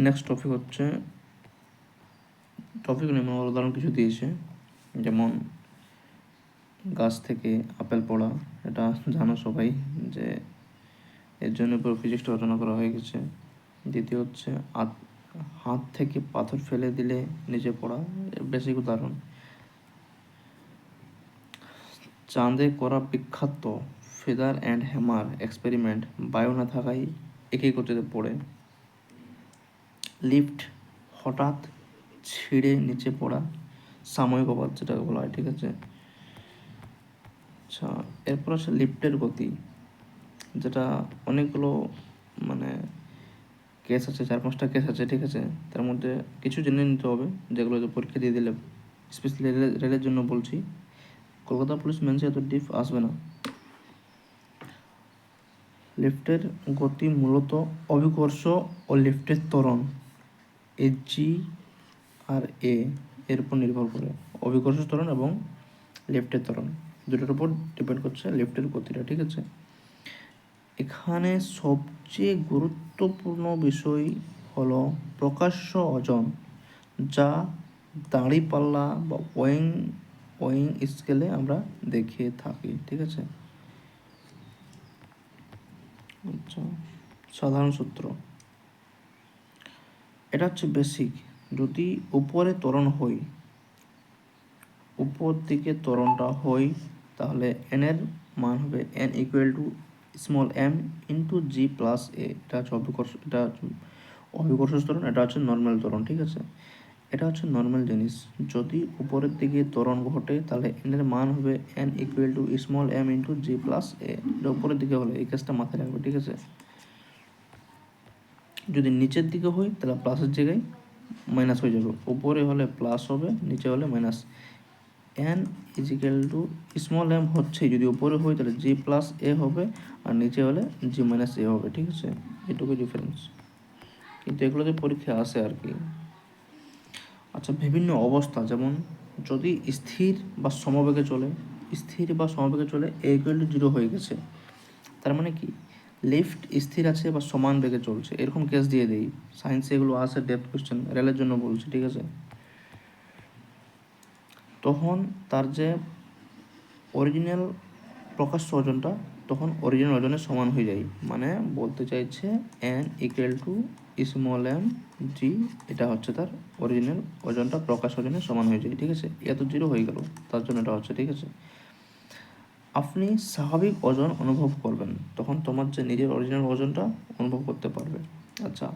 Next topic হচ্ছে, topic নেই মানে উদাহরণ কিছু দিয়েছে, যেমন গাছ থেকে আপেল পড়া, এটা জানো সবাই যে এর জন্য পুরো ফিজিক্সটা রচনা করা হয়ে গেছে। দ্বিতীয় হচ্ছে হাত থেকে পাথর ফেলে দিলে নিচে পড়া, বেসিক উদাহরণ। চাঁদে করা বিখ্যাত ফেদার অ্যান্ড হ্যামার এক্সপেরিমেন্ট বায়ু না থাকায় একই গতিতে পড়ে। লিফট হঠাৎ ছিঁড়ে নিচে পড়া, সাময়িক অবাধ যেটাকে বলা হয়, ঠিক আছে। আচ্ছা, এরপর আছে লিফটের গতি, যেটা অনেকগুলো মানে কেস আছে, 4-5টা কেস আছে, ঠিক আছে। তার মধ্যে কিছু জেনে নিতে হবে যেগুলো পরীক্ষা দিয়ে দিলে, স্পেশালি রেলের জন্য বলছি। কলকাতা পুলিশ মেন্সে এত ডিপ আসবে না। লিফটের গতি মূলত অভিকর্ষ ও লিফটের ত্বরণ এই জি আর এ এর উপর নির্ভর করে। অভিকর্ষ ত্বরণ এবং লিফটের ত্বরণ দুটোর উপর ডিপেন্ড করছে লিফটের গতিটা, ঠিক আছে। এখানে সবচেয়ে গুরুত্বপূর্ণ বিষয় হলো প্রকাশ্য ওজন, যা দাঁড়িপাল্লা বা ওয়িং স্কেলে আমরা দেখিয়ে থাকি, ঠিক আছে। আচ্ছা, সাধারণ সূত্র, এটা হচ্ছে বেসিক। যদি উপরে ত্বরণ হয়, উপর দিকে ত্বরণটা হয়, তাহলে এন এর মান হবে N equal to small M into G plus A. এটা হচ্ছে অভিকর্ষ ত্বরণ, এটা হচ্ছে নর্মাল ত্বরণ, ঠিক আছে। এটা হচ্ছে নর্মাল জিনিস। যদি উপরের দিকে ত্বরণ ঘটে তাহলে এন এর মান হবে N equal to small M into G plus A. এটা উপরের দিকে হলে এই কেসটা মাথায় রাখবে, ঠিক আছে। যদি নিচের দিকে হয় তাহলে প্লাসের জায়গায় মাইনাস হয়ে যাবে, উপরে হলে প্লাস হবে, নিচে হলে minus. N equal to small m হচ্ছে, যদি উপরে হয় তাহলে জি প্লাস এ হবে, আর নিচে হলে জি মাইনাস এ হবে, ঠিক আছে। এটুকু ডিফারেন্স, কিন্তু এগুলোতে পরীক্ষা আসে আর কি। আচ্ছা, বিভিন্ন অবস্থা, যেমন যদি স্থির বা সমবেগে চলে, এ ইকুয়াল টু 0 হয়ে গেছে, তার মানে কি লিফট স্থির আছে বা সমান বেগে চলছে, এরকম কেস দিয়ে দেই। সায়েন্সে এগুলো আসে, ডেপথ কোশ্চেন, রেলের জন্য বলছি, ঠিক আছে। তখন তার যে অরিজিনাল প্রকাশ্য ওজনটা তখন অরিজিনাল ওজনের সমান হয়ে যায়, মানে বলতে চাইছে n equal to small m g, এটা হচ্ছে তার অরিজিনাল ওজনটা প্রকাশ্য ওজনের সমান হয়ে যায়, ঠিক আছে। এত 0 হয়ে গেল, তার জন্য এটা হচ্ছে, ঠিক আছে। আপনি স্বাভাবিক ওজন অনুভব করবেন, তখন তোমার যে নিজের অরিজিনাল ওজনটা অনুভব করতে পারবে। আচ্ছা,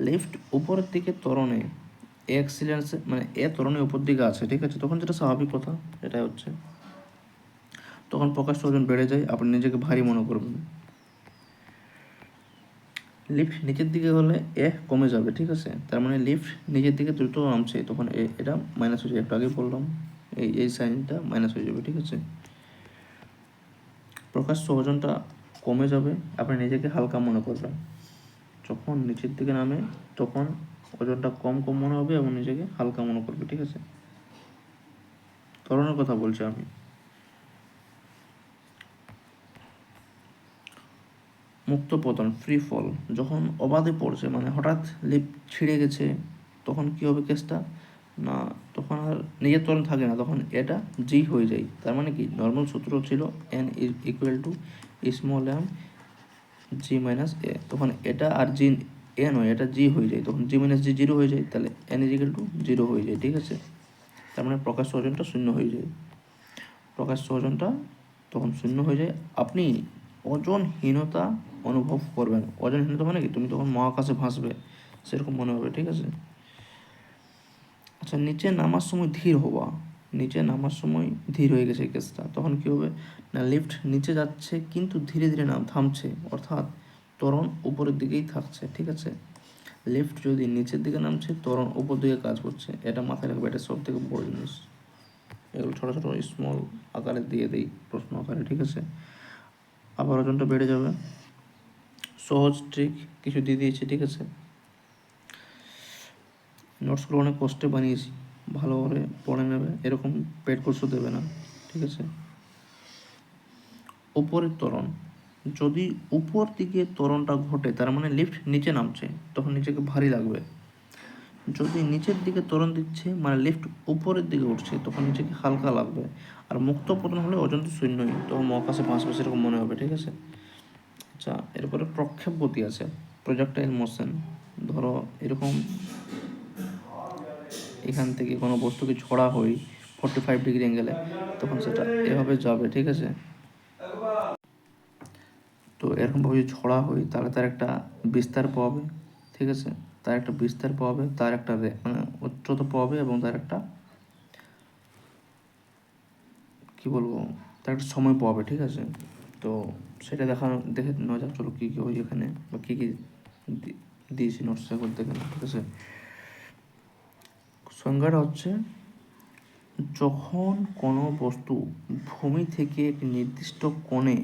লিফট উপরের দিকে ত্বরণে এক্সিলেন্সে মানে ত্বরণের উপর দিকে আছে, ঠিক আছে, তখন যেটা স্বাভাবিক কথা, এটাই হচ্ছে। তখন প্রকাশ্য ওজন বেড়ে যায়, আপনি নিজেকে ভারী মনে করবেন। লিফট নিচের দিকে হলে কমে যাবে, ঠিক আছে, তার মানে লিফট নিচের দিকে দ্রুত নামছে, তখন এটা মাইনাস হয়ে যাবে, একটু আগে বললাম, এই সাইনটা মাইনাস হয়ে যাবে, ঠিক আছে। প্রকাশ্য ওজনটা কমে যাবে, আপনি নিজেকে হালকা মনে করবেন। যখন নিচের দিকে নামে তখন ওজনটা কম মনে হবে এবং নিজেকে হালকা মনে করবে, ঠিক আছে। ত্বরণের কথা বলছি আমি। মুক্ত পতন, ফ্রি ফল, যখন অবাধে পড়ছে, মানে হঠাৎ লিফট ছিঁড়ে গেছে, তখন কী হবে কেসটা, না তখন আর নিজের ত্বরণ থাকে না, তখন এটা জি হয়ে যায়। তার মানে কি নর্মাল সূত্র ছিল N equal to small m g minus a, তখন এটা আর জি এ নয়, এটা জি হয়ে যায়, তখন জি মাইনাস জি 0 হয়ে যায়, তাহলে এন ইকুয়াল টু 0 হয়ে যায়, ঠিক আছে। তার মানে প্রকাশ্য ওজনটা শূন্য হয়ে যায়, প্রকাশ্য ওজনটা তখন শূন্য হয়ে যায়। আপনি ওজনহীনতা অনুভব করবেন। ওজনহীনতা মানে কি, তুমি তখন মহাকাশে ভাসবে সেরকম মনে হবে, ঠিক আছে। আচ্ছা, নিচে নামার সময় ধীর হওয়া, নিচে নামার সময় ধীর হয়ে গেছে কেসটা, তখন কী হবে না, লিফট নিচে যাচ্ছে কিন্তু ধীরে ধীরে থামছে, অর্থাৎ ত্বরণ উপরের দিকেই থাকছে, ঠিক আছে। লিফট যদি নিচের দিকে নামছে, ত্বরণ উপর দিকে কাজ করছে, এটা মাথায় রাখবে, এটা সব থেকে বড় জিনিস। এগুলো ছোটো ছোটো স্মল আকারে দিয়ে দিই প্রশ্ন আকারে, ঠিক আছে। আবার ওজনটা বেড়ে যাবে, সহজ ট্রিক কিছু দিয়ে দিয়েছি, ঠিক আছে। নোটসগুলো অনেক কষ্টে বানিয়েছি, ভালো করে পড়ে নেবে, এরকম পেড কোর্সও দেবে না, ঠিক আছে। উপরের ত্বরণ যদি উপর দিকে ত্বরণটা ঘটে তার মানে লিফট নিচে নামছে, তখন নিচেকে ভারী লাগবে। যদি নিচের দিকে ত্বরণ দিচ্ছে মানে লিফট উপরের দিকে উঠছে, তখন নিচেকে হালকা লাগবে। আর মুক্ত পতন হলে ওজন তো শূন্যই, তখন মহাকাশে ভাসবে সেরকম মনে হবে, ঠিক আছে। আচ্ছা, এরপরে প্রক্ষেপ গতি আছে, প্রজেক্টাইল মোশন। ধরো এরকম এখান থেকে কোনো বস্তুকে ছড়া হয় 45 ডিগ্রি অ্যাঙ্গেলে, তখন সেটা এভাবে যাবে, ঠিক আছে। তো এরকমভাবে যদি ছড়া হয় তাহলে তার একটা বিস্তার পাবে, ঠিক আছে। তার একটা বিস্তার পাবে, তার একটা মানে উচ্চতা পাবে, এবং তার একটা কি বলবো, তার একটা সময় পাবে, ঠিক আছে। তো সেটা দেখে নেওয়া যাক, চলো কী কী হয় এখানে, বা কী কী দিয়েছি নোটসে করতে গেলে, ঠিক আছে। সংজ্ঞাটা হচ্ছে, যখন কোনো বস্তু ভূমি থেকে একটি নির্দিষ্ট কোণে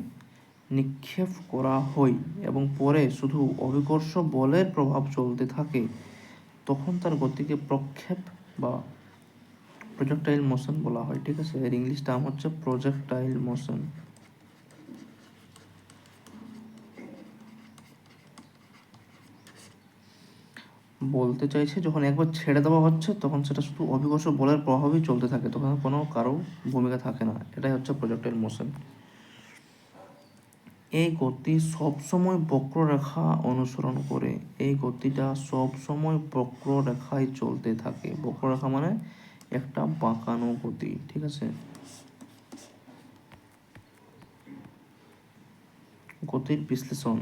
নিক্ষেপ করা হয় এবং পরে শুধু অভিকর্ষ বলের প্রভাব চলতে থাকে, তখন তার গতিকে প্রক্ষেপ বা প্রজেক্টাইল মোশন বলা হয়, ঠিক আছে। এর ইংলিশ টার্ম হচ্ছে প্রজেক্টাইল মোশন। বলতে চাইছে যখন একবার ছেড়ে দেওয়া হচ্ছে তখন সেটা শুধু অভিকর্ষ বলের প্রভাবেই চলতে থাকে, তখন কোনো কারো ভূমিকা থাকে না, এটাই হচ্ছে প্রজেক্টাইল মোশন। এই গতি সবসময় বক্ররেখা অনুসরণ করে, এই গতিটা সবসময় বক্ররেখায় চলতে থাকে। বক্ররেখা মানে একটা বাঁকানো গতি, ঠিক আছে। গতির বিশ্লেষণ,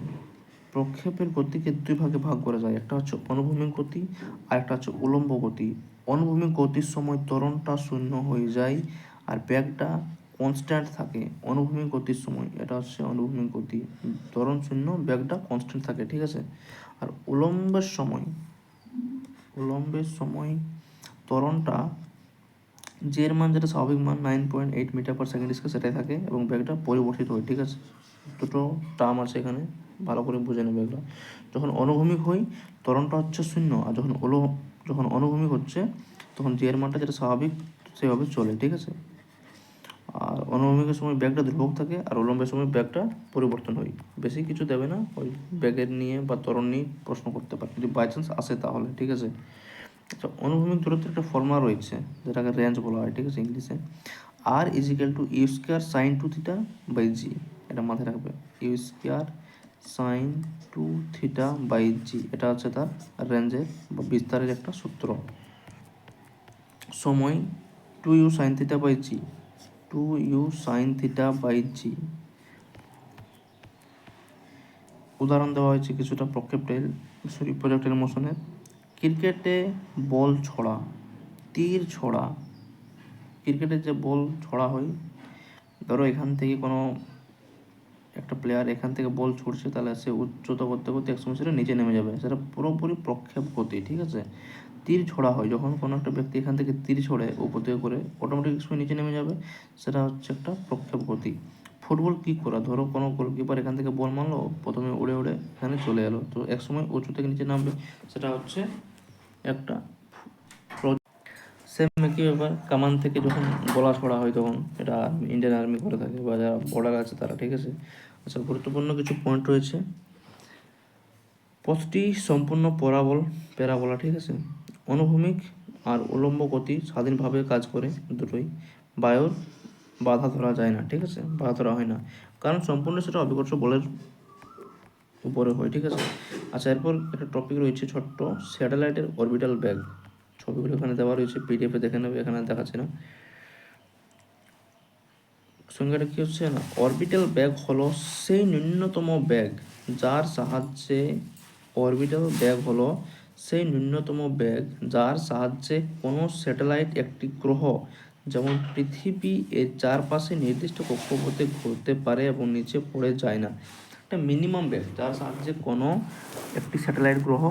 প্রক্ষেপের গতিকে দুই ভাগে ভাগ করা যায়, একটা হচ্ছে অনুভূমিক গতি আর একটা হচ্ছে উলম্ব গতি। অনুভূমিক গতির সময় ত্বরণটা শূন্য হয়ে যায় আর বেগটা কনস্ট্যান্ট থাকে। অনুভূমিক গতির সময়, এটা হচ্ছে অনুভূমিক গতি, ত্বরণ শূন্য, বেগটা কনস্ট্যান্ট থাকে, ঠিক আছে। আর উলম্বের সময় ত্বরণটা জের মান, যেটা স্বাভাবিক মান 9.8 মিটার পার সেকেন্ড স্কয়ার, সেটাই থাকে এবং বেগটা পরিবর্তিত হয়, ঠিক আছে। দুটো টার্ম আছে এখানে, ভালো করে বুঝে নেবে এগুলো। যখন অনুভূমিক হই ত্বরণটা হচ্ছে শূন্য, আর যখন অনুভূমিক হচ্ছে তখন জের মানটা যেটা স্বাভাবিক সেভাবে চলে, ঠিক আছে। আর অনুভূমিকের সময় ব্যাগটা ধ্রুবক থাকে, আর উলম্বের সময় ব্যাগটা পরিবর্তন হয়। বেশি কিছু দেবে না, ওই ব্যাগের নিয়ে বা ত্বরণ নিয়ে প্রশ্ন করতে পারে যদি বাই চান্স আসে তাহলে, ঠিক আছে। আচ্ছা, অনুভূমিক দূরত্বের একটা ফর্মুলা রয়েছে যেটাকে রেঞ্জ বলা হয়, ঠিক আছে, ইংলিশে। আর equal to u square sine two theta by g, এটা মাথায় রাখবে। U square sine two theta by g, এটা হচ্ছে তার রেঞ্জের বা বিস্তারের একটা সূত্র। সময় 2u sine theta by g, 2u sine theta by g. উদাহরণ দেওয়া হয়েছে কিছুটা প্রজেক্টাইল মোশনের। ক্রিকেটে বল ছড়া, তীর ছড়া, ক্রিকেটে যে বল ছড়া হয়, ধরো এখান থেকে কোনো একটা প্লেয়ার এখান থেকে বল ছুটছে, তাহলে সে উচ্চতা করতে করতে একসময় সেটা নিচে নেমে যাবে, সেটা পুরোপুরি প্রক্ষেপ গতি, ঠিক আছে। তীর ছোড়া হয়, যখন কোনো একটা ব্যক্তি এখান থেকে তীর ছোড়ে উপর দিকে করে, অটোমেটিক সময় নিচে নেমে যাবে, সেটা হচ্ছে একটা প্রক্ষেপ গতি। ফুটবল কিক করা, ধরো কোনো গোলকিপার এখান থেকে বল মারলো, প্রথমে উড়ে উড়ে এখানে চলে এলো, তো এক সময় উঁচু থেকে নিচে নামবে, সেটা হচ্ছে একটা। সেম একই ব্যাপার, কামান থেকে যখন গোলা ছোড়া হয় তখন, এটা ইন্ডিয়ান আর্মি করে থাকে বা যারা বর্ডার আছে তারা, ঠিক আছে। আচ্ছা, গুরুত্বপূর্ণ কিছু পয়েন্ট রয়েছে। পথটি সম্পূর্ণ প্যারাবোলা, ঠিক আছে। অনুভূমিক আর উলম্ব গতি স্বাধীনভাবে কাজ করে দুটোই, বায়ুর বাধা ধরা যায় না, ঠিক আছে, বাধা ধরা হয় না, কারণ সম্পূর্ণ সেটা অভিকর্ষ বলের উপরে হয়, ঠিক আছে। আচ্ছা, এরপর একটা টপিক রয়েছে ছোট্ট, স্যাটেলাইটের অরবিটাল ব্যাগ। ছবিগুলো এখানে দেওয়া রয়েছে, পিডিএফে দেখে নেবে, এখানে দেখাচ্ছে না। সংজ্ঞাটা কি হচ্ছে না, অরবিটাল ব্যাগ হলো সেই ন্যূনতম ব্যাগ যার সাহায্যে কোনো স্যাটেলাইট একটি গ্রহ যেমন পৃথিবী এর চারপাশে নির্দিষ্ট কক্ষপথে ঘুরতে পারে এবং নিচে পড়ে যায় না। একটা মিনিমাম ব্যাগ যার সাহায্যে কোনো একটি স্যাটেলাইট গ্রহ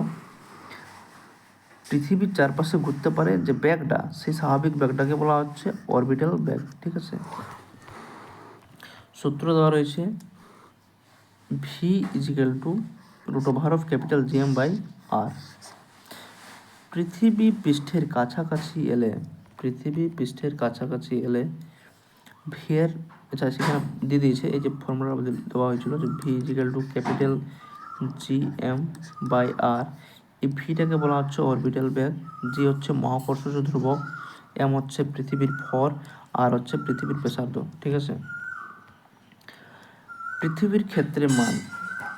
পৃথিবীর চারপাশে ঘুরতে পারে, যে ব্যাগটা, সেই স্বাভাবিক ব্যাগটাকে বলা হচ্ছে অরবিটাল ব্যাগ, ঠিক আছে। সূত্র দেওয়া রয়েছে, ভি ইজিক্যাল টু √GM/r। পৃথিবী পৃষ্ঠের কাছাকাছি এলে ভি এর আচ্ছা সেখানে দিয়ে দিয়েছে, এই যে ফর্মুলা দেওয়া হয়েছিল যে V equal to capital G M by R. এই ভিটাকে বলা হচ্ছে অরবিটাল ব্যাগ, জি হচ্ছে মহাকর্ষজ ধ্রুবক, এম হচ্ছে পৃথিবীর ভর, আর হচ্ছে পৃথিবীর ব্যাসার্ধ। ঠিক আছে। পৃথিবীর ক্ষেত্রে মান,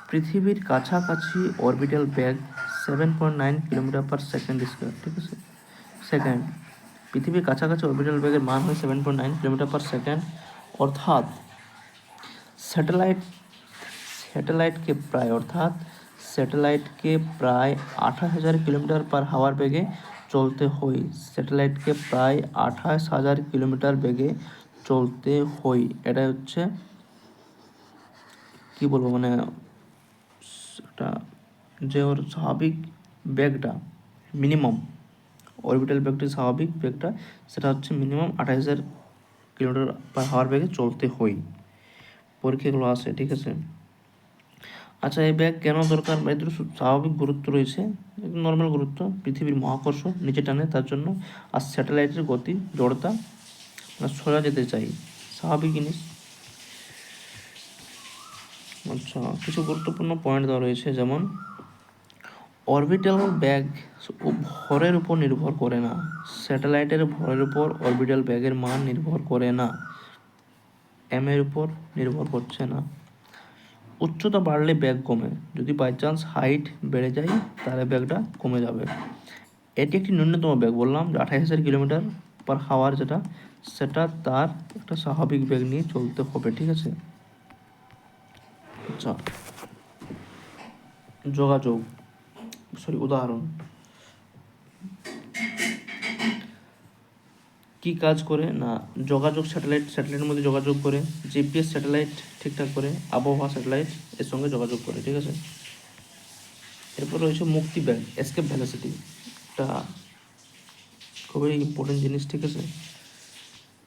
পৃথিবীর কাছাকাছি orbital bag 7.9 kilometre per second square. ঠিক আছে, সেকেন্ড। পৃথিবীর কাছাকাছি অরবিটাল ব্যাগের মান হয় 7.9 কিলোমিটার পার সেকেন্ড, অর্থাৎ স্যাটেলাইটকে প্রায় 28,000 কিলোমিটার পার হাওয়ার বেগে চলতে হয়। স্যাটেলাইটকে প্রায় 28,000 কিলোমিটার বেগে চলতে হয়। এটা হচ্ছে কি বলবো, মানে একটা যে ওর স্বাভাবিক বেগটা মিনিমাম, অরবিটাল বেগটির স্বাভাবিক বেগটা সেটা হচ্ছে মিনিমাম 28,000 কিলোমিটার পার হাওয়ার বেগে চলতে হয়। পরীক্ষাগুলো আসে। ঠিক আছে। আচ্ছা, এই ব্যাগ কেন দরকার? এদের স্বাভাবিক গুরুত্ব রয়েছে, নর্মাল গুরুত্ব, পৃথিবীর মহাকর্ষ নিচে টানে তার জন্য, আর স্যাটেলাইটের গতি জড়তা, সোজা যেতে চাই, স্বাভাবিক জিনিস। আচ্ছা, কিছু গুরুত্বপূর্ণ পয়েন্ট দেওয়া রয়েছে, যেমন অরবিটাল ব্যাগ ভরের উপর নির্ভর করে না, স্যাটেলাইটের ভরের উপর অরবিটাল ব্যাগের মান নির্ভর করে না, এম এর উপর নির্ভর করছে না। উচ্চতা বাড়লে ব্যাগ কমে, যদি বাই চান্স হাইট বেড়ে যায় তাহলে ব্যাগটা কমে যাবে। এটি একটি ন্যূনতম ব্যাগ, বললাম যে 28,000 কিলোমিটার পার হাওয়ার, সেটা তার একটা স্বাভাবিক ব্যাগ নিয়ে চলতে হবে। ঠিক আছে। আচ্ছা, উদাহরণ কি কাজ করে না, যোগাযোগ, স্যাটেলাইটের মধ্যে যোগাযোগ করে, জিপিএস স্যাটেলাইট ঠিকঠাক করে, আবহাওয়া স্যাটেলাইট এর সঙ্গে যোগাযোগ করে। ঠিক আছে। এরপর রয়েছে মুক্তি ব্যাগ, এসকেপ ভেলোসিটি, এটা খুবই ইম্পর্টেন্ট জিনিস। ঠিক আছে,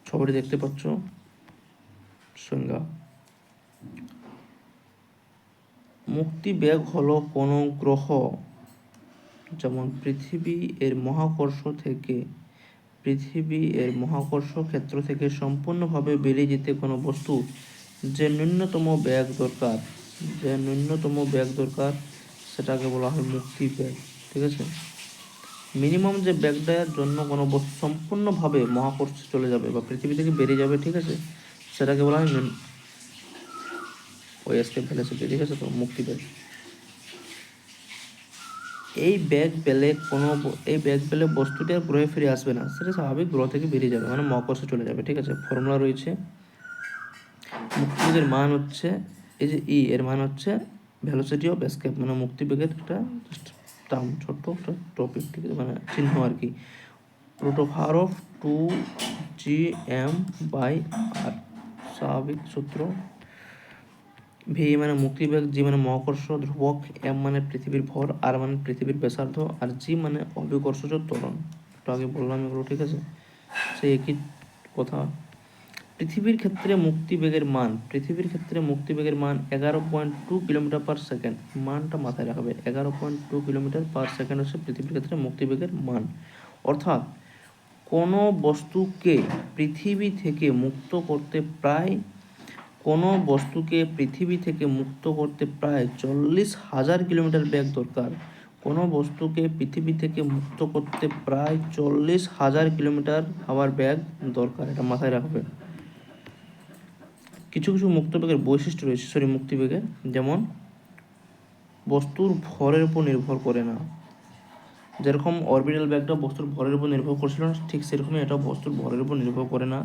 ছবিটি দেখতে পাচ্ছ, সংজ্ঞা। মুক্তি বেগ হলো কোনো গ্রহ, যেমন পৃথিবী এর মহাকর্ষ ক্ষেত্র থেকে সম্পূর্ণভাবে বেরিয়ে যেতে কোনো বস্তু যে ন্যূনতম ব্যাগ দরকার সেটাকে বলা হয় মুক্তি ব্যাগ। ঠিক আছে। মিনিমাম যে ব্যাগটার জন্য কোনো বস্তু সম্পূর্ণভাবে মহাকর্ষে চলে যাবে বা পৃথিবী থেকে বেরিয়ে যাবে, ঠিক আছে, সেটাকে বলা হয় ওই এসকেপ ভেলোসিটি। ঠিক আছে, তো মুক্তি ব্যাগ। এই ব্যাগ পেলে বস্তুটি আর গ্রহে ফিরে আসবে না, সেটা স্বাভাবিক গ্রহ থেকে বেরিয়ে যাবে, মানে মহাকর্ষে চলে যাবে। ঠিক আছে। ফর্মুলা রয়েছে, মুক্তিবেগের মান হচ্ছে, এই যে ই এর মান হচ্ছে ভেলোসিটি অফ এসকেপ, মানে মুক্তিবেগের একটা টার্ম, ছোট্ট একটা টপিক, ঠিক আছে, মানে চিহ্ন আর কি। √2gm/r, স্বাভাবিক সূত্র। ভি মানে মুক্তিবেগ, জি মানে মহাকর্ষ ধ্রুবক, এম মানে পৃথিবীর ভর, আর মানে পৃথিবীর ব্যাসার্ধ, আর জি মানে অভিকর্ষজ ত্বরণ। একটু আগে বললাম এগুলো। ঠিক আছে, সেই একই কথা। পৃথিবীর ক্ষেত্রে মুক্তিবেগের মান 11.2 কিলোমিটার পার সেকেন্ড। মানটা মাথায় রাখবে, 11.2 কিলোমিটার পার সেকেন্ড হচ্ছে পৃথিবীর ক্ষেত্রে মুক্তিবেগের মান। অর্থাৎ কোনো বস্তুকে পৃথিবী থেকে মুক্ত করতে প্রায় 40,000 কিলোমিটার ব্যাগ দরকার। কোনো বস্তুকে পৃথিবী থেকে মুক্ত করতে প্রায় 40,000 কিলোমিটার হাওয়ার ব্যাগ দরকার, এটা মাথায় রাখবে। কিছু মুক্তবেগের বৈশিষ্ট্য রয়েছে, মুক্তিবেগের, যেমন বস্তুর ভরের উপর নির্ভর করে না। যেরকম অরবিটাল ব্যাগটা বস্তুর ভরের উপর নির্ভর করছিল না, ঠিক সেরকমই এটা বস্তুর ভরের উপর নির্ভর করে না।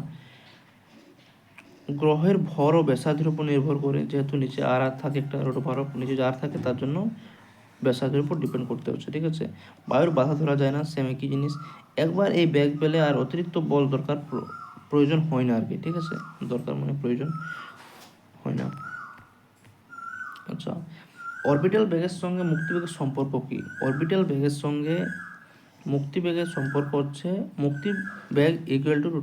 গ্রহের ভর ও ব্যাসার্ধের উপর নির্ভর করে, যেহেতু নিচে আর থাকে, একটা রোটোভার নিচে আর থাকে, তার জন্য ব্যাসার্ধের উপর ডিপেন্ড করতে হচ্ছে। ঠিক আছে। বায়ুর বাধা ধরা যায় না, সেম একই জিনিস। একবার এই ব্যাগ পেলে আর অতিরিক্ত বল প্রয়োজন হয় না আর কি। ঠিক আছে, দরকার মানে প্রয়োজন হয় না। আচ্ছা, অরবিটাল ব্যাগের সঙ্গে মুক্তিবেগের সম্পর্ক কি? অরবিটাল ব্যাগের সঙ্গে মুক্তিবেগের সম্পর্ক হচ্ছে মুক্তিবেগ ইকুয়াল টু √,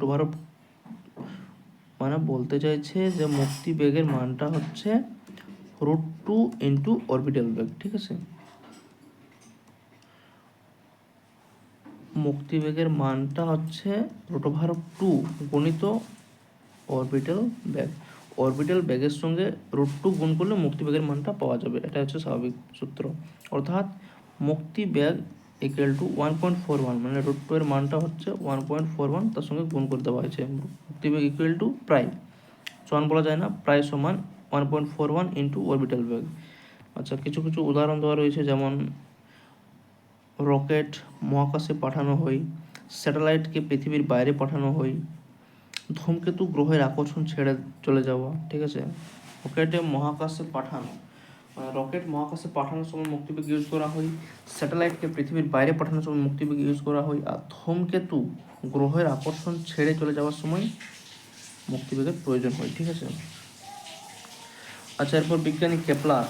মানে বলতে চাইছে যে মুক্তিবেগের মানটা হচ্ছে √2 ইন্টু অরবিটাল বেগ। ঠিক আছে, মুক্তিবেগের মানটা হচ্ছে √2 গুণিত অরবিটাল বেগ। অরবিটাল বেগের সঙ্গে √2 গুণ করলে মুক্তিবেগের মানটা পাওয়া যাবে। এটা হচ্ছে স্বাভাবিক সূত্র। অর্থাৎ মুক্তিবেগ ইকুয়াল টু 1.41, মানে √2 এর মানটা হচ্ছে 1.41, তার সঙ্গে গুণ করে দেওয়া হয়েছে। মুক্তিবেগ ইকুয়াল টু প্রায়, সমান বলা যায় না, প্রায় সমান 1.41 ইন্টু অরবিটাল বেগ। আচ্ছা, কিছু কিছু উদাহরণ দেওয়া রয়েছে, যেমন রকেট মহাকাশে পাঠানো হয়, স্যাটেলাইটকে পৃথিবীর বাইরে পাঠানো হয়, ধূমকেতু গ্রহের আকর্ষণ ছেড়ে চলে যাওয়া। ঠিক আছে, রকেট মহাকাশে পাঠানোর সময় মুক্তিবেগ ইউজ করা হয়, স্যাটেলাইটকে পৃথিবীর বাইরে পাঠানোর সময় মুক্তিবেগ ইউজ করা হয়, আর ধূমকেতু গ্রহের আকর্ষণ ছেড়ে চলে যাওয়ার সময় মুক্তিবেগের প্রয়োজন হয়। ঠিক আছে। আচ্ছা, এরপর বিজ্ঞানী কেপলার,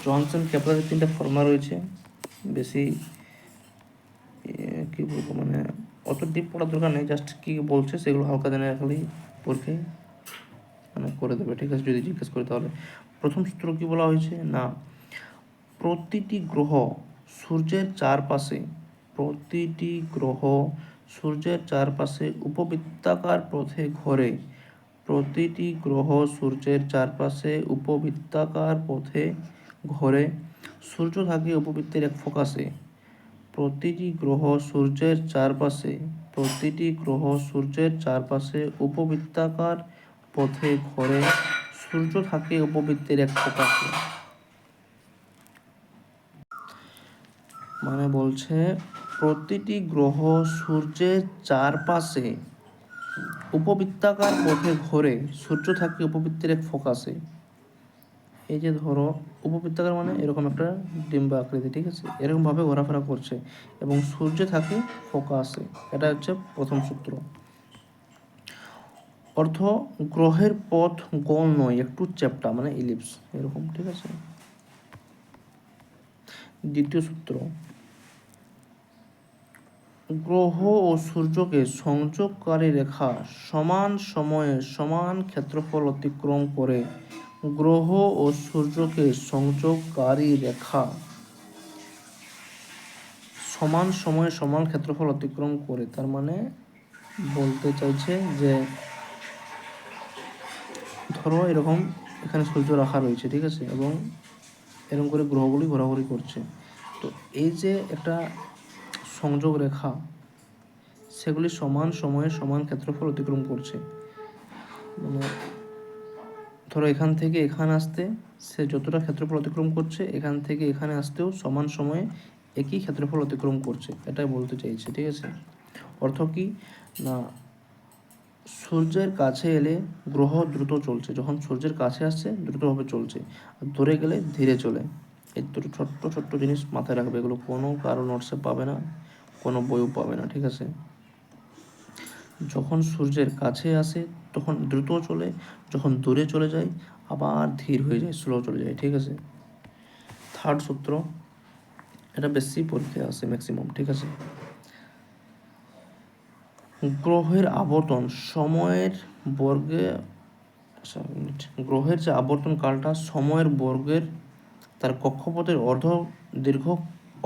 জনসন কেপলারের 3টা ফর্মুলা রয়েছে। বেশি কি বলবো, মানে অত ডিপ পড়ার দরকার নেই, জাস্ট কি বলছে সেগুলো হালকা জেনে রাখলেই পরীক্ষায় মানে করে দেবে। ঠিক আছে, যদি জিজ্ঞেস করে তাহলে। প্রথম সূত্র কি বলা হয়েছে না, প্রতিটি গ্রহ সূর্যের চারপাশে উপবৃত্তাকার পথে ঘোরে। প্রতিটি গ্রহ সূর্যের চারপাশে উপবৃত্তাকার পথে ঘোরে। সূর্য থাকে উপবৃত্তের এক ফোকাসে। প্রতিটি গ্রহ সূর্যের চারপাশে উপবৃত্তাকার পথে ঘোরে। সূর্য থাকে উপবৃত্তের এক ফোকাসে। মানে বলছে প্রতিটি গ্রহ সূর্যের চারপাশে উপবৃত্তাকার পথে ঘোরে, সূর্য থাকে উপবৃত্তের এক ফোকাসে। এই যে ধরো উপবৃত্তাকার মানে এরকম একটা ডিম্ব আকৃতি, ঠিক আছে, এরকমভাবে ঘোরাফেরা করছে এবং সূর্য থাকে ফোকাসে। এটা হচ্ছে প্রথম সূত্র। অর্থ, গ্রহের পথ গোল নয়, একটু চ্যাপ্টা, মানে ইলিপস এরকম। ঠিক আছে। দ্বিতীয় সূত্র, গ্রহ ও সূর্যকে সংযোগকারী রেখা সমান সময়ে সমান ক্ষেত্রফল অতিক্রম করে। গ্রহ ও সূর্যকে সংযোগকারী রেখা সমান সময়ে সমান ক্ষেত্রফল অতিক্রম করে, তার মানে বলতে চাইছে যে ধরো এরকম এখানে সূর্য রাখা রয়েছে, ঠিক আছে, এবং এরকম করে গ্রহগুলি ঘোরাঘুরি করছে। তো এই যে একটা সংযোগ রেখা, সেগুলি সমান সময়ে সমান ক্ষেত্রফল অতিক্রম করছে। মানে ধরো এখান থেকে এখানে আসতে সে যতটা ক্ষেত্রফল অতিক্রম করছে, এখান থেকে এখানে আসতেও সমান সময়ে একই ক্ষেত্রফল অতিক্রম করছে, এটাই বলতে চাইছে। ঠিক আছে। অর্থ কি না, সূর্যের কাছে এলে গ্রহ দ্রুত চলছে, যখন সূর্যের কাছে আসছে দ্রুতভাবে চলছে, আর দূরে গেলে ধীরে চলে। এই দুটো ছোট্ট ছোট্ট জিনিস মাথায় রাখবে, এগুলো কোনো কারো নোটসে পাবে না, কোনো বইও পাবে না। ঠিক আছে। যখন সূর্যের কাছে আসে তখন দ্রুত চলে, যখন দূরে চলে যায় আবার ধীর হয়ে যায়, স্লো চলে যায়। ঠিক আছে। থার্ড সূত্র, এটা বেশি পরীক্ষায় আসে ম্যাক্সিমাম। ঠিক আছে। গ্রহের আবর্তন সময়ের বর্গে, গ্রহের যে আবর্তন কালটা সময়ের বর্গের তার কক্ষপথের অর্ধ দীর্ঘ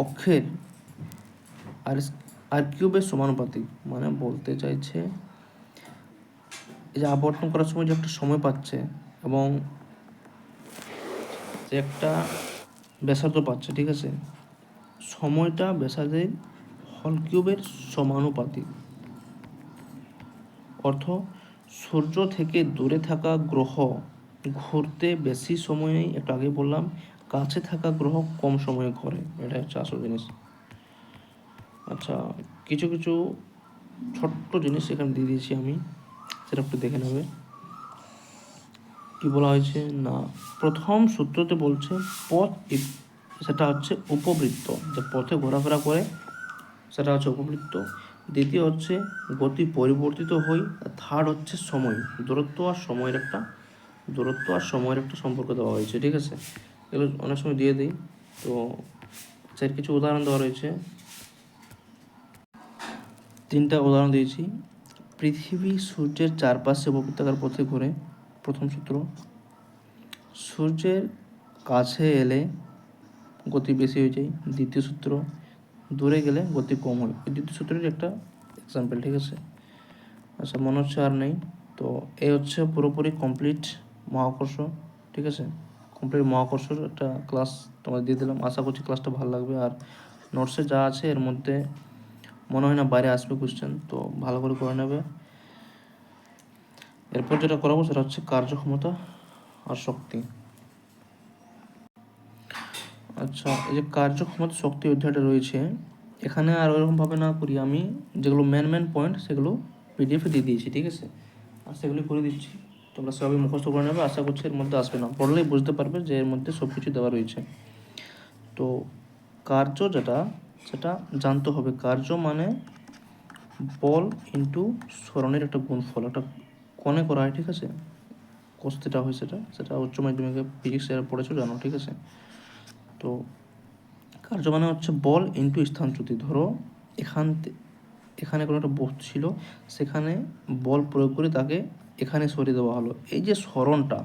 অক্ষের আর কিউবের সমানুপাতিক। মানে বলতে চাইছে এই যে আবর্তন করার সময় যে একটা সময় পাচ্ছে এবং যে একটা ব্যাসার্ধ পাচ্ছে, ঠিক আছে, সময়টা ব্যাসার্ধের হল কিউবের সমানুপাতিক। অর্থ, সূর্য থেকে দূরে থাকা গ্রহ ঘুরতে বেশি সময় নেই, একটু আগে বললাম, কাছে থাকা গ্রহ কম সময়ে ঘোরে, এটা হচ্ছে আসল জিনিস। আচ্ছা, কিছু কিছু ছোট্ট জিনিস এখানে দিয়ে দিয়েছি আমি, সেটা একটু দেখে নেবে। কি বলা হয়েছে না, প্রথম সূত্রতে বলছে পথ, সেটা হচ্ছে উপবৃত্ত, যে পথে ঘোরাফেরা করে সেটা হচ্ছে উপবৃত্ত। দ্বিতীয় হচ্ছে গতি পরিবর্তিত হয়। থার্ড হচ্ছে সময়, দূরত্ব আর সময়ের একটা সম্পর্ক দেওয়া হয়েছে। ঠিক আছে, এগুলো অনেক সময় দিয়ে দিই। তো স্যার কিছু উদাহরণ দেওয়া রয়েছে, 3টা উদাহরণ দিয়েছি। পৃথিবী সূর্যের চারপাশে উপবৃত্তাকার পথে ঘোরে, প্রথম সূত্র। সূর্যের কাছে এলে গতি বেশি হয়ে যায়, দ্বিতীয় সূত্র। দূরে গেলে গতি কম হয়, এই দ্বিতীয় সূত্রের একটা এক্সাম্পল। ঠিক আছে। আচ্ছা, মনে হচ্ছে আর নেই। তো এই হচ্ছে পুরোপুরি কমপ্লিট মহাকর্ষ, ঠিক আছে। কমপ্লিট মহাকর্ষর একটা ক্লাস তোমাদের দিয়ে দিলাম, আশা করছি ক্লাসটা ভালো লাগবে। আর নোটসে যা আছে এর মধ্যে মনে হয় না বাইরে আসবে কোশ্চেন, তো ভালো করে করে নেবে। এরপর যেটা করাবো সেটা হচ্ছে কার্যক্ষমতা আর শক্তি। আচ্ছা, এই যে কার্যক্ষমতা শক্তি অধ্যায়টা রয়েছে, এখানে আর ওরকমভাবে না করি, আমি যেগুলো মেন পয়েন্ট সেগুলো পিডিএফে দিয়ে দিয়েছি, ঠিক আছে। আর সেগুলি করে দিচ্ছি, তোমরা সবাই মুখস্থ করে নেবে। আশা করছি এর মধ্যে আসবে না, পড়লেই বুঝতে পারবে যে এর মধ্যে সব কিছু দেওয়া রয়েছে। তো কার্য যেটা, সেটা জানতে হবে। কার্য মানে বল ইন্টু সরণের একটা গুণফল, একটা কোণে করা হয়, ঠিক আছে। কস্তিটা হয় সেটা উচ্চ মাধ্যমিকে ফিজিক্সে পড়েছো, জানো, ঠিক আছে। তো কার্য মানে হচ্ছে বল ইন্টু স্থানচ্যুতি। ধরো এখানে কোনো একটা বস্তু ছিল, সেখানে বল প্রয়োগ করে তাকে এখানে সরিয়ে দেওয়া হলো। এই যে সরণটা,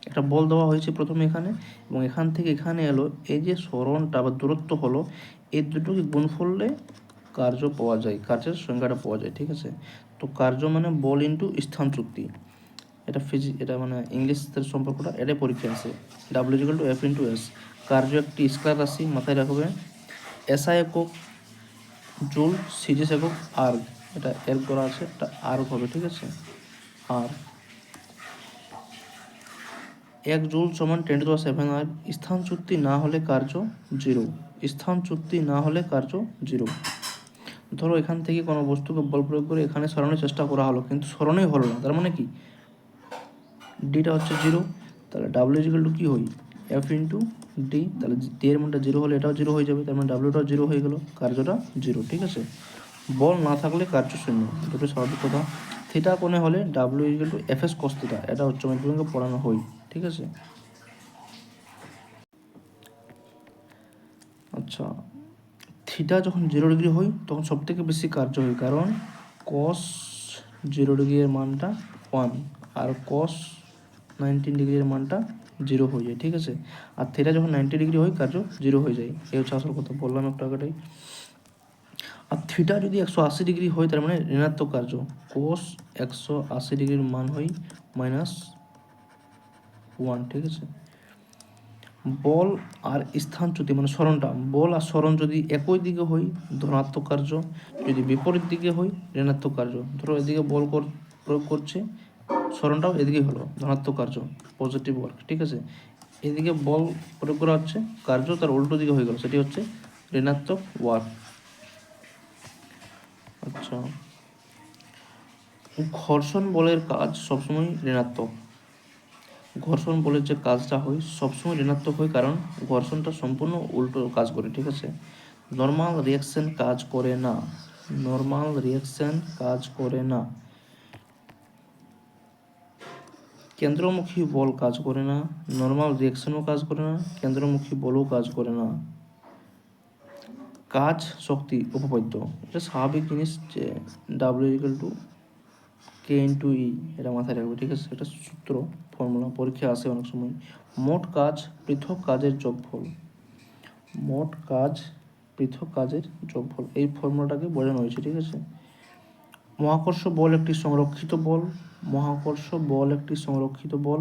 একটা বল দেওয়া হয়েছে প্রথমে এখানে, এবং এখান থেকে এখানে এলো, এই যে সরণটা বা দূরত্ব হলো, এই দুটোকে গুণ করলে কার্য পাওয়া যায়, কার্যের সংজ্ঞাটা পাওয়া যায়, ঠিক আছে। তো কার্য মানে বল ইন্টু স্থানচ্যুতি। এটা মানে ইংলিশের সম্পর্কটা, এটাই পরীক্ষা আছে। W=F×S। কার্য একটি স্কেলার রাশি, মাথায় রাখবে। এসআই একক, জুল, সিজিস একক, আর্গ, এটা এর করা আছে, এটা আর্গ হবে, ঠিক আছে। আর 1 জুল সমান 10⁻⁷ আর স্থানচ্যুতি না হলে কার্য 0। স্থানচ্যুতি না হলে কার্য 0। ধরো এখান থেকে কোনো বস্তুকে বল প্রয়োগ করে এখানে সরানোর চেষ্টা করা হলো, কিন্তু সরানোই হলো না, তার মানে কি ডিটা হচ্ছে 0। তাহলে W= কী হই, F×D। তাহলে ডি এর মানটা 0 হলে এটাও 0 হয়ে যাবে, তার মানে ডাব্লিউটাও 0 হয়ে গেল, কার্যটা 0, ঠিক আছে। বল না থাকলে কার্য শূন্য, দুটো স্বাভাবিক কথা। থিটা কোণে হলে W=Fs cos θ, এটা উচ্চ মাধ্যমিকে পড়ানো হয়, ঠিক আছে। আচ্ছা, থিটা যখন 0 ডিগ্রি হয় তখন সব থেকে বেশি কার্য হয়, কারণ cos 0 ডিগ্রির মানটা 1 আর cos 90 ডিগ্রির মানটা 0 হয়ে যায়, ঠিক আছে। আর থিটা যখন 90 ডিগ্রি হয় কার্য 0 হয়ে যায়, এই হচ্ছে আসল কথা, বললাম একটু আগেটাই। আর থিটা যদি 180 ডিগ্রি হয় তার মানে ঋণাত্মক কার্য। কোস 180 ডিগ্রির মান হয় -1, ঠিক আছে। বল আর স্থানচ্যুতি মানে সরণটা, বল আর সরণ যদি একই দিকে হয় ধনাত্মক কার্য, যদি বিপরীত দিকে হয় ঋণাত্মক কার্য। ধরো এদিকে বল প্রয়োগ করছে, সরণটাও এদিকে হলো, ধনাত্মক কার্য, পজিটিভ ওয়ার্ক, ঠিক আছে। এদিকে বল প্রয়োগ করা হচ্ছে, কার্য তার উল্টো দিকে হয়ে গেল, সেটি হচ্ছে ঋণাত্মক ওয়ার্ক। আচ্ছা, ঘর্ষণ বলের কাজ সবসময় ঋণাত্মক। ঘর্ষণ বলের যে কাজটা হয় সবসময় ঋণাত্মক হয়, কারণ ঘর্ষণটা সম্পূর্ণ উল্টো কাজ করে, ঠিক আছে। নর্মাল রিয়াকশন কাজ করে না, নর্মাল রিয়াকশন কাজ করে না। কেন্দ্রমুখী বল কাজ করে না, নর্মাল রিয়াকশনও কাজ করে না, কেন্দ্রমুখী বলও কাজ করে না। কাজ শক্তি উপপাদ্য, এটা স্বাভাবিক জিনিস যে W=K×E, এটা মাথায় রাখবে, ঠিক আছে। এটা সূত্র, ফর্মুলা, পরীক্ষা আসে অনেক সময়। মোট কাজ পৃথক কাজের যোগফল, মোট কাজ পৃথক কাজের যোগফল, এই ফর্মুলাটাকে বোঝানো হয়েছে, ঠিক আছে। মহাকর্ষ বল একটি সংরক্ষিত বল, মহাকর্ষ বল একটি সংরক্ষিত বল,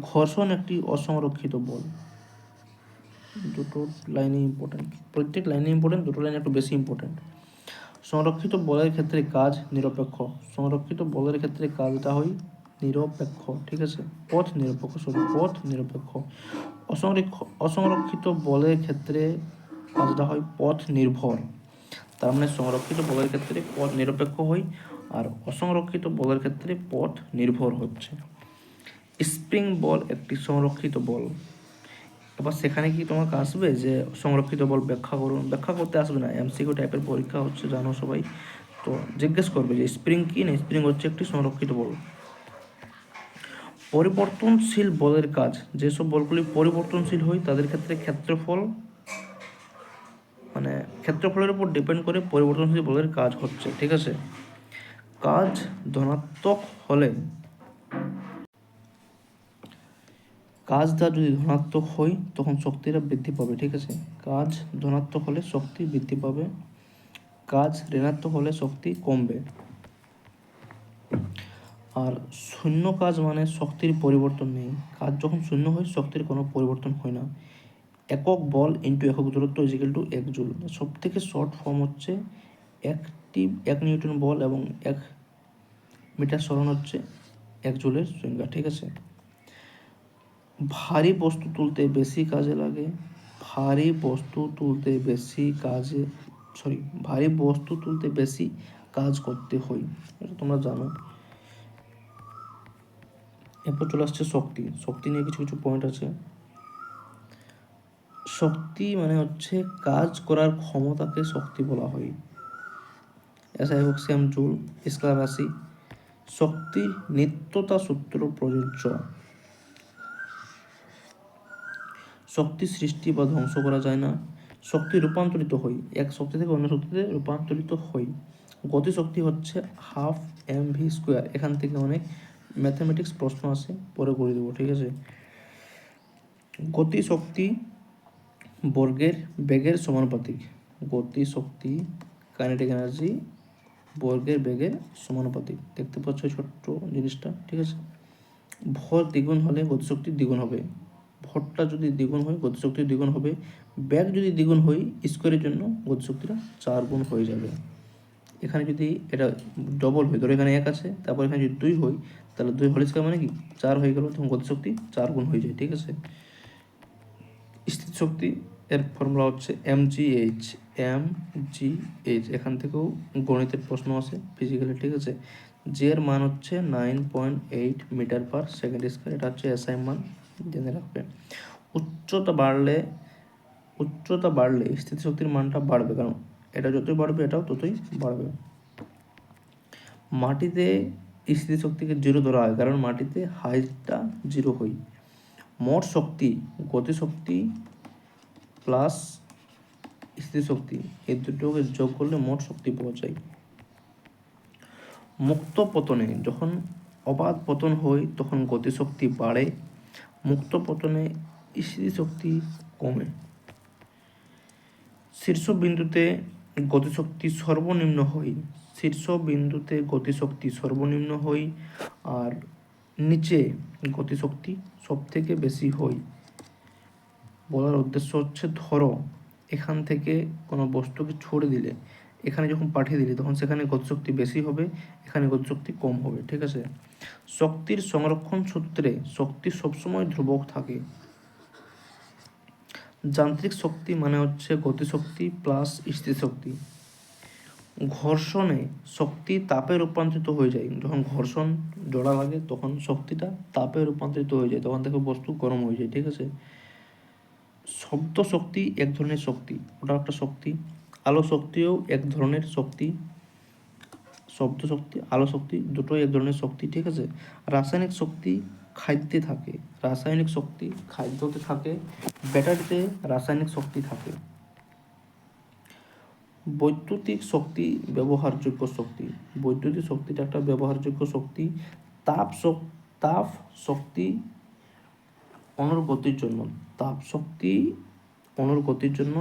ঘর্ষণ একটি অসংরক্ষিত বল। দুটো লাইনে ইম্পর্টেন্ট, প্রত্যেক লাইনে ইম্পর্টেন্ট, দুটো লাইনে একটু বেশি ইম্পর্টেন্ট। সংরক্ষিত বলের ক্ষেত্রে কাজ নিরপেক্ষ, সংরক্ষিত বলের ক্ষেত্রে কাজটা হয় নিরপেক্ষ, ঠিক আছে। পথ নিরপেক্ষ, পথ নিরপেক্ষ। অসংরক্ষিত বলের ক্ষেত্রে কাজটা হয় পথ নির্ভর। তার মানে সংরক্ষিত বলের ক্ষেত্রে পথ নিরপেক্ষ হয়, আর অসংরক্ষিত বলের ক্ষেত্রে পথ নির্ভর হচ্ছে। স্প্রিং বল একটি সংরক্ষিত বল। এবার সেখানে কি তোমাকে আসবে যে সংরক্ষিত বল ব্যাখ্যা করুন, ব্যাখ্যা করতে আসবে না, MCQ টাইপের পরীক্ষা হচ্ছে, জানো সবাই। তো জিজ্ঞেস করবে যে স্প্রিং কি, না স্প্রিং হচ্ছে একটি সংরক্ষিত বল। পরিবর্তনশীল বলের কাজ, যেসব বলগুলি পরিবর্তনশীল হয় তাদের ক্ষেত্রে ক্ষেত্রফল, মানে ক্ষেত্রফলের উপর ডিপেন্ড করে পরিবর্তনশীল বলের কাজ হচ্ছে, ঠিক আছে। কাজ ধনাত্মক হলে, কাজটা যদি ধনাত্মক হয় তখন শক্তিটা বৃদ্ধি পাবে, ঠিক আছে। কাজ ধনাত্মক হলে শক্তি বৃদ্ধি পাবে, কাজ ঋণাত্মক হলে শক্তি কমবে। আর শূন্য কাজ মানে শক্তির পরিবর্তন নেই। কাজ যখন শূন্য হয় শক্তির কোনো পরিবর্তন হয় না। একক বল ইন্টু একক দূরত্ব ইজিক্যাল টু 1 জুল। সব থেকে শর্ট ফর্ম হচ্ছে একটি 1 নিউটন বল এবং 1 মিটার সরণ হচ্ছে 1 জুলের সংজ্ঞা। ঠিক আছে। ভারী বস্তু তুলতে বেশি কাজে লাগে, ভারী বস্তু তুলতে বেশি কাজ করতে হয়, এটা তোমরা জানো। এরপর চলে আসছে শক্তি। শক্তি নিয়ে কিছু কিছু পয়েন্ট আছে। শক্তি মানে হচ্ছে কাজ করার ক্ষমতাকে শক্তি বলা হয়। এসআই হোক সেম জুল স্কেলার রাশি। শক্তির নিত্যতা সূত্র প্রযোজ্য। শক্তি সৃষ্টি বা ধ্বংস করা যায় না। শক্তি রূপান্তরিত হয়, এক শক্তি থেকে অন্য শক্তিতে রূপান্তরিত হয়। গতিশক্তি হচ্ছে হাফ mv²। এখান থেকে অনেক ম্যাথামেটিক্স প্রশ্ন আসে, পরে করে দেবো। ঠিক আছে। গতিশক্তি বর্গের বেগের সমানুপাতিক। গতিশক্তি কাইনেটিক এনার্জি বর্গের বেগের সমানুপাতিক। দেখতে পাচ্ছ ছোট্ট জিনিসটা। ঠিক আছে। ভর দ্বিগুণ হলে গতিশক্তি দ্বিগুণ হবে। ভরটা যদি দ্বিগুণ হয় গতিশক্তি দ্বিগুণ হবে। ব্যাগ যদি দ্বিগুণ হয় স্কোয়ারের জন্য গতিশক্তিটা 4 গুণ হয়ে যাবে। এখানে যদি এটা ডবল হয়, ধরো এখানে 1 আছে, তারপর এখানে যদি 2 হয়, তাহলে 2 হোল স্কোয়ার মানে কি 4 হয়ে গেল, তখন গতিশক্তি 4 গুণ হয়ে যায়। ঠিক আছে। স্থিতিশক্তি এর ফর্মুলা হচ্ছে mgh। এখান থেকেও গণিতের প্রশ্ন আসে ফিজিক্যালি। ঠিক আছে। জি এর মান হচ্ছে 9.8 মিটার পার সেকেন্ড স্কোয়ার। এটা হচ্ছে এসআই মান, জেনে রাখবে। উচ্চতা বাড়লে স্থিতিশক্তির মানটা বাড়বে, কারণ এটা যতই বাড়বে এটাও ততই বাড়বে। মাটিতে স্থিতিশক্তিকে 0 ধরা হয়, কারণ মাটিতে হাইটটা 0 হয়। মোট শক্তি গতিশক্তি প্লাস স্থিতিশক্তি, এই দুটোকে যোগ করলে মোট শক্তি পাওয়া যায়। মুক্ত পতনে, যখন অবাধ পতন হয় তখন গতিশক্তি বাড়ে, মুক্ত পতনে স্থিতিশক্তি কমে। শীর্ষবিন্দুতে গতিশক্তি সর্বনিম্ন হয়, আর নিচে গতিশক্তি সব থেকে বেশি হয়। বলার উদ্দেশ্য হচ্ছে, ধরো এখান থেকে কোনো বস্তুকে ছড়ে দিলে, এখানে যখন পাঠিয়ে দিলে তখন সেখানে গতিশক্তি বেশি হবে, এখানে গতিশক্তি কম হবে। ঠিক আছে। শক্তির সংরক্ষণ সূত্রে শক্তি সবসময় ধ্রুবক থাকে। যান্ত্রিক শক্তি মানে হচ্ছে গতিশক্তি প্লাস স্থিতিশক্তি। ঘর্ষণে শক্তি তাপে রূপান্তরিত হয়ে যায়। যখন ঘর্ষণ জোড়া লাগে তখন শক্তিটা তাপে রূপান্তরিত হয়ে যায়, তখন দেখো বস্তু গরম হয়ে যায়। ঠিক আছে। শব্দ শক্তি এক ধরনের শক্তি, ওটা একটা শক্তি। আলো শক্তিও এক ধরনের শক্তি। শব্দ শক্তি, আলো শক্তি দুটোই এক ধরনের শক্তি। ঠিক আছে। রাসায়নিক শক্তি খাদ্যে থাকে, খাদ্যতে থাকে। ব্যাটারিতে রাসায়নিক শক্তি থাকে। বৈদ্যুতিক শক্তি ব্যবহারযোগ্য শক্তি। বৈদ্যুতিক শক্তিটা একটা ব্যবহারযোগ্য শক্তি। তাপ শক্তি অনুরগতির জন্য,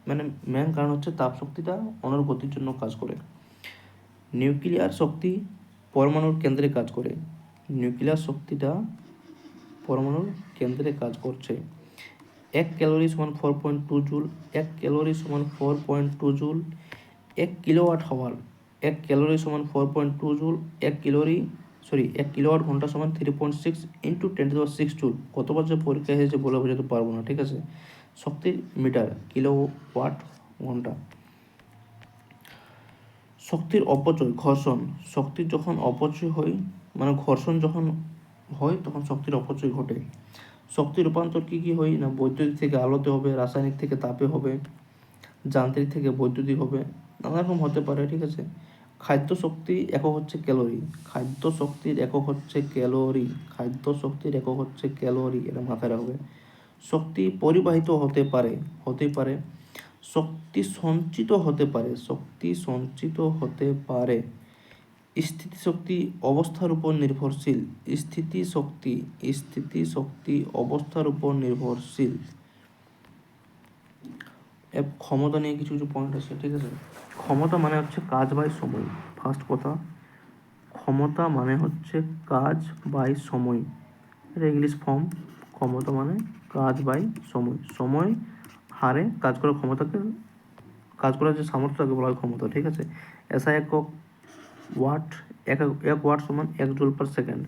মানে মেন কারণ হচ্ছে তাপ শক্তিটা অনুরগতির জন্য কাজ করে। নিউক্লিয়ার শক্তি পরমাণুর কেন্দ্রে কাজ করে। নিউক্লিয়ার শক্তিটা পরমাণুর কেন্দ্রে কাজ করছে। 1 ক্যালোরি সমান 4.2 জুল। 1 ক্যালোরি সমান 4.2 জুল। 1 কিলোওয়াট আওয়ার, 1 ক্যালোরি সমান 4.2 জুল। 1 কিলোওয়াট ঘন্টা সমান 3.6 ইন্টু 10⁶ জুল। কতবার যে পরীক্ষা এসেছে বলে বোঝাতে পারবো না। ঠিক আছে। শক্তির মিটার কিলোওয়াট ঘন্টা। শক্তির অপচয় ঘর্ষণ। শক্তির যখন অপচয় হয়, মানে ঘর্ষণ যখন হয় তখন শক্তির অপচয় ঘটে। শক্তির রূপান্তর কী কী হয় না, বৈদ্যুতিক থেকে আলোতে হবে, রাসায়নিক থেকে তাপে হবে, যান্ত্রিক থেকে বৈদ্যুতিক হবে, নানা রকম হতে পারে। ঠিক আছে। খাদ্য শক্তি একক হচ্ছে ক্যালোরি। খাদ্য শক্তির একক হচ্ছে ক্যালোরি, এটা মাথায় রাখবে। শক্তি পরিবাহিত হতে পারে। শক্তি সঞ্চিত হতে পারে। স্থিতিশক্তি অবস্থার উপর নির্ভরশীল। স্থিতিশক্তি অবস্থার উপর নির্ভরশীল। ক্ষমতা নিয়ে কিছু পয়েন্ট আছে। ঠিক আছে। ক্ষমতা মানে হচ্ছে কাজ বাই সময়। ফার্স্ট কথা, ক্ষমতা মানে হচ্ছে কাজ বাই সময়, এটা ইংলিশ ফর্ম। ক্ষমতা মানে কাজ বাই সময়, সময় হারে কাজ করার ক্ষমতাকে, কাজ করার যে সামর্থ্য তাকে বলা হয় ক্ষমতা, ঠিক আছে। এসআই একক ওয়াট, এক ওয়াট সমান 1 জুল পার সেকেন্ড।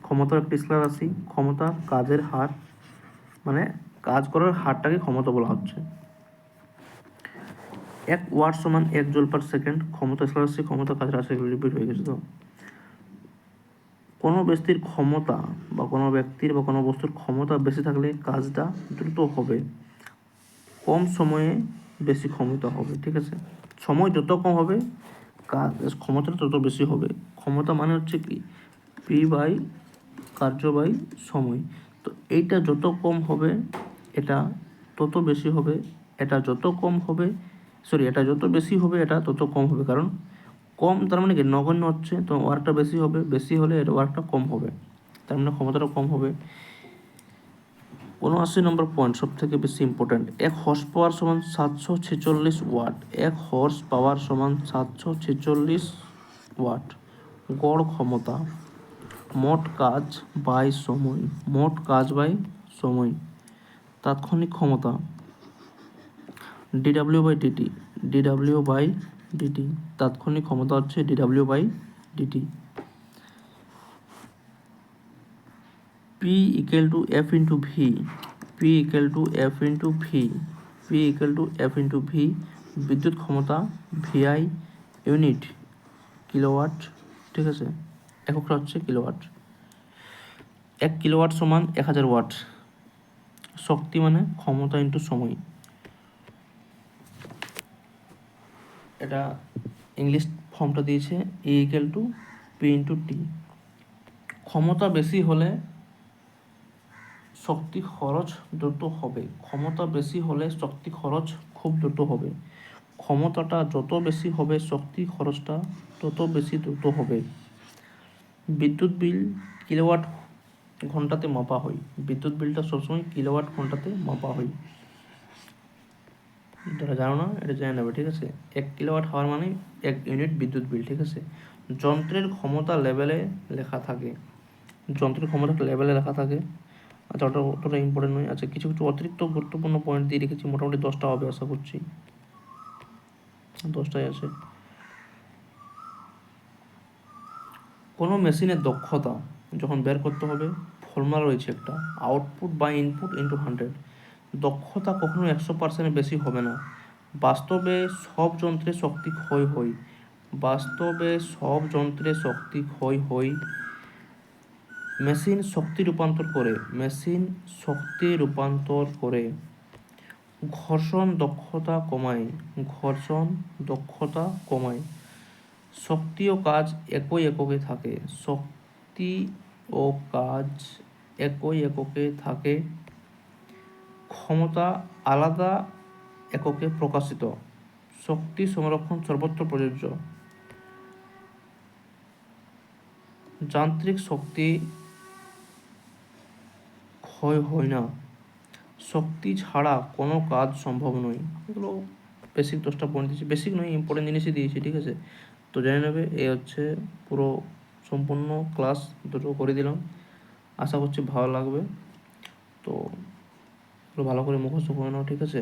ক্ষমতার একটি স্কেলার রাশি, ক্ষমতা কাজের হার, মানে কাজ করার হারটাকে ক্ষমতা বলা হচ্ছে। 1 ওয়াট সমান 1 জুল পার সেকেন্ড, ক্ষমতা স্কেলার রাশি, ক্ষমতা কাজের রাশি, এগুলো রিপিট হয়ে গেছে। তো কোনো ব্যক্তির ক্ষমতা বা কোনো ব্যক্তির বা কোনো বস্তুর ক্ষমতা বেশি থাকলে কাজটা দ্রুত হবে, কম সময়ে বেশি ক্ষমতা হবে, ঠিক আছে। সময় যত কম হবে কাজ ক্ষমতাটা তত বেশি হবে। ক্ষমতা মানে হচ্ছে কি পি বাই কার্য বাই সময়। তো এইটা যত কম হবে এটা তত বেশি হবে, এটা যত কম হবে এটা যত বেশি হবে এটা তত কম হবে, কারণ কম তার মানে কি নগণ্য হচ্ছে, তো ওয়ার্কটা বেশি হবে, বেশি হলে এটা ওয়ার্কটা কম হবে, তার মানে ক্ষমতাটা কম হবে। 79 নম্বর পয়েন্ট সব থেকে বেশি ইম্পর্ট্যান্ট। 1 হর্স পাওয়ার সমান 746 ওয়াট, 1 হর্স পাওয়ার সমান 746 ওয়াট। গড় ক্ষমতা মোট কাজ বাই সময়, মোট কাজ বাই সময়। তাৎক্ষণিক ক্ষমতা D W by D T, D W by D T, তাৎক্ষণিক ক্ষমতা হচ্ছে D W by D T. P equal to F into V, P equal to F into V, P equal to F into V. বিদ্যুৎ ক্ষমতা ভিআই ইউনিট কিলোওয়াট, ঠিক আছে, এককটা হচ্ছে কিলোওয়াট। 1 কিলোওয়াট সমান 1000 watt. শক্তি মানে ক্ষমতা ইন্টু সময়, এটা ইংলিশ ফর্মটা দিয়েছে E equal to P into T. ক্ষমতা বেশি হলে শক্তি খরচ দ্রুত হবে, ক্ষমতা বেশি হলে শক্তি খরচ খুব দ্রুত হবে। ক্ষমতাটা যত বেশি হবে শক্তি খরচটা তত বেশি দ্রুত হবে। বিদ্যুৎ বিল কিলোওয়াট ঘন্টাতে মাপা হয়, বিদ্যুৎ বিলটা সবসময় কিলোওয়াট ঘন্টাতে মাপা হয়। যারা জানো না এটা জেনে নেবে, ঠিক আছে। 1 কিলোওয়াট হাওয়ার মানে 1 ইউনিট বিদ্যুৎ বিল, ঠিক আছে। যন্ত্রের ক্ষমতা লেভেলে লেখা থাকে, যন্ত্রের ক্ষমতা লেভেলে লেখা থাকে। আচ্ছা ওটা অতটা ইম্পর্টেন্ট নয়। আচ্ছা কিছু কিছু অতিরিক্ত গুরুত্বপূর্ণ পয়েন্ট দিয়ে রেখেছি, মোটামুটি 10টা হবে আশা করছি, 10টাই আছে। কোনো মেশিনের দক্ষতা যখন বের করতে হবে ফর্মুলা রয়েছে একটা, আউটপুট বাই ইনপুট ইন্টু 100। দক্ষতা কখনো 100% বেশি হবে না। বাস্তবে সব যন্ত্রে শক্তি ক্ষয় হয়, বাস্তবে সব যন্ত্রে শক্তি ক্ষয় হয়। মেশিন শক্তি রূপান্তর করে, মেশিন শক্তি রূপান্তর করে। ঘর্ষণ দক্ষতা কমায়, ঘর্ষণ দক্ষতা কমায়। শক্তি ও কাজ একই এককে থাকে, শক্তি ও কাজ একই এককে থাকে। ক্ষমতা আলাদা এককে প্রকাশিত। শক্তি সংরক্ষণ সর্বত্র প্রযোজ্য। যান্ত্রিক শক্তি ক্ষয় হয় না, শক্তি ছাড়া কোনো কাজ সম্ভব নয়। এগুলো বেসিক 10টা পয়েন্ট দিয়েছি, বেসিক নয় ইম্পর্টেন্ট জিনিসই দিয়েছি, ঠিক আছে। তো জেনে নেবে, এই হচ্ছে পুরো সম্পূর্ণ ক্লাস দুটো করে দিলাম, আশা করছি ভালো লাগবে। তো ভালো করে মুখস্থ করে নাও, ঠিক আছে।